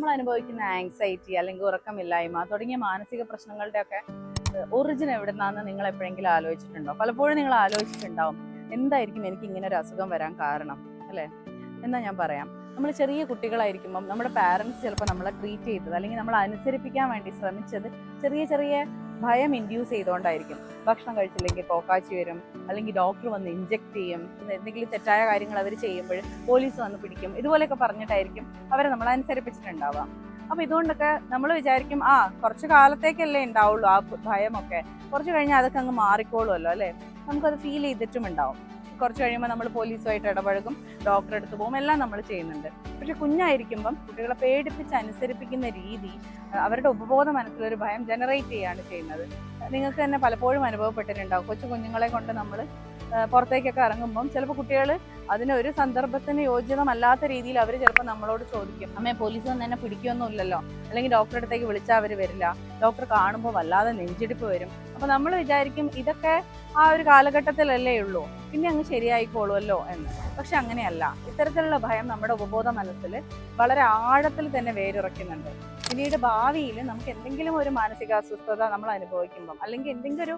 നമ്മൾ അനുഭവിക്കുന്ന ആങ്സൈറ്റി അല്ലെങ്കിൽ ഉറക്കമില്ലായ്മ തുടങ്ങിയ മാനസിക പ്രശ്നങ്ങളുടെയൊക്കെ ഒറിജിൻ എവിടുന്നാന്ന് നിങ്ങൾ എപ്പോഴെങ്കിലും ആലോചിച്ചിട്ടുണ്ടോ? പലപ്പോഴും നിങ്ങൾ ആലോചിച്ചിട്ടുണ്ടാവും, എന്തായിരിക്കും എനിക്ക് ഇങ്ങനെ ഒരു അസുഖം വരാൻ കാരണം, അല്ലേ? എന്നാ ഞാൻ പറയാം. നമ്മൾ ചെറിയ കുട്ടികളായിരിക്കുമ്പം നമ്മുടെ പാരൻസ് ചിലപ്പോൾ നമ്മളെ ട്രീറ്റ് ചെയ്തത് അല്ലെങ്കിൽ നമ്മളെ അനുസരിപ്പിക്കാൻ വേണ്ടി ശ്രമിച്ചത് ചെറിയ ചെറിയ ഭയം ഇൻഡ്യൂസ് ചെയ്തുകൊണ്ടായിരിക്കും. ഭക്ഷണം കഴിച്ചില്ലെങ്കിൽ പോക്കാച്ചി വരും, അല്ലെങ്കിൽ ഡോക്ടർ വന്ന് ഇഞ്ചെക്ട് ചെയ്യും, എന്തെങ്കിലും തെറ്റായ കാര്യങ്ങൾ അവർ ചെയ്യുമ്പോൾ പോലീസ് വന്ന് പിടിക്കും, ഇതുപോലെയൊക്കെ പറഞ്ഞിട്ടായിരിക്കും അവരെ നമ്മൾ അനുസരിപ്പിച്ചിട്ടുണ്ടാവാം. അപ്പൊ ഇതുകൊണ്ടൊക്കെ നമ്മൾ വിചാരിക്കും, കുറച്ച് കാലത്തേക്കല്ലേ ഉണ്ടാവുള്ളൂ ആ ഭയമൊക്കെ, കുറച്ച് കഴിഞ്ഞാൽ അതൊക്കെ അങ്ങ് മാറിക്കോളുമല്ലോ, അല്ലേ? നമുക്കത് ഫീൽ ചെയ്തിട്ടും ഉണ്ടാവും. കുറച്ച് കഴിയുമ്പോൾ നമ്മൾ പോലീസുമായിട്ട് ഇടപഴകും, ഡോക്ടറെ അടുത്ത് പോകും, എല്ലാം നമ്മൾ ചെയ്യുന്നുണ്ട്. പക്ഷെ കുഞ്ഞായിരിക്കുമ്പം കുട്ടികളെ പേടിപ്പിച്ച് അനുസരിപ്പിക്കുന്ന രീതി അവരുടെ ഉപബോധ മനസ്സിലൊരു ഭയം ജനറേറ്റ് ചെയ്യുകയാണ് ചെയ്യുന്നത്. നിങ്ങൾക്ക് തന്നെ പലപ്പോഴും അനുഭവപ്പെട്ടിട്ടുണ്ടാവും. കൊച്ചു കുഞ്ഞുങ്ങളെ കൊണ്ട് നമ്മൾ പുറത്തേക്കൊക്കെ ഇറങ്ങുമ്പം ചിലപ്പോൾ കുട്ടികൾ അതിനൊരു സന്ദർഭത്തിന് യോജിതമല്ലാത്ത രീതിയിൽ അവർ ചിലപ്പോൾ നമ്മളോട് ചോദിക്കും, അമ്മേ പോലീസ് വന്ന് എന്നെ പിടിക്കുകയൊന്നുമില്ലല്ലോ, അല്ലെങ്കിൽ ഡോക്ടറെ അടുത്തേക്ക് വിളിച്ചാൽ അവർ വരില്ല, ഡോക്ടർ കാണുമ്പോൾ വല്ലാതെ നെഞ്ചിടിപ്പ് വരും. അപ്പോൾ നമ്മൾ വിചാരിക്കും ഇതൊക്കെ ആ ഒരു കാലഘട്ടത്തിലല്ലേ ഉള്ളൂ, പിന്നെ അങ്ങ് ശരിയായിക്കോളുമല്ലോ എന്ന്. പക്ഷെ അങ്ങനെയല്ല. ഇത്തരത്തിലുള്ള ഭയം നമ്മുടെ ഉപബോധ മനസ്സിൽ വളരെ ആഴത്തിൽ തന്നെ വേരുറയ്ക്കുന്നുണ്ട്. പിന്നീട് ഭാവിയിൽ നമുക്ക് എന്തെങ്കിലും ഒരു മാനസികാസ്വസ്ഥത നമ്മൾ അനുഭവിക്കുമ്പം, അല്ലെങ്കിൽ എന്തെങ്കിലും ഒരു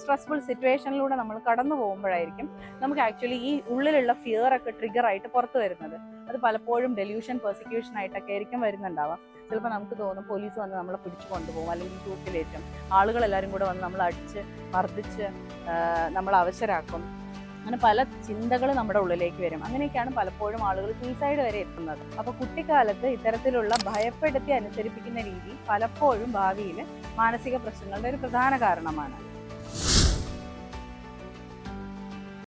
സ്ട്രെസ്ഫുൾ സിറ്റുവേഷനിലൂടെ നമ്മൾ കടന്നു പോകുമ്പോഴായിരിക്കും നമുക്ക് ആക്ച്വലി ഈ ഉള്ളിലുള്ള ഫിയർ ഒക്കെ ട്രിഗർ ആയിട്ട് പുറത്തു വരുന്നത്. അത് പലപ്പോഴും ഡെല്യൂഷൻ പെർസിക്യൂഷൻ ആയിട്ടൊക്കെ ആയിരിക്കും വരുന്നുണ്ടാവാം. ചിലപ്പോൾ നമുക്ക് തോന്നും പോലീസ് വന്ന് നമ്മളെ പിടിച്ചു കൊണ്ടുപോകും, അല്ലെങ്കിൽ തൂക്കിലേറ്റും, ആളുകളെല്ലാവരും കൂടെ വന്ന് നമ്മൾ അടിച്ച് മർദ്ദിച്ച് നമ്മൾ അവശരാക്കും. അങ്ങനെ പല ചിന്തകൾ നമ്മുടെ ഉള്ളിലേക്ക് വരും. അങ്ങനെയൊക്കെയാണ് പലപ്പോഴും ആളുകൾ സൂയിസൈഡ് വരെ എത്തുന്നത്. അപ്പോൾ കുട്ടിക്കാലത്ത് ഇത്തരത്തിലുള്ള ഭയപ്പെടുത്തി അനുസരിപ്പിക്കുന്ന രീതി പലപ്പോഴും ഭാവിയിൽ മാനസിക പ്രശ്നങ്ങളുടെ ഒരു പ്രധാന കാരണമാണ്.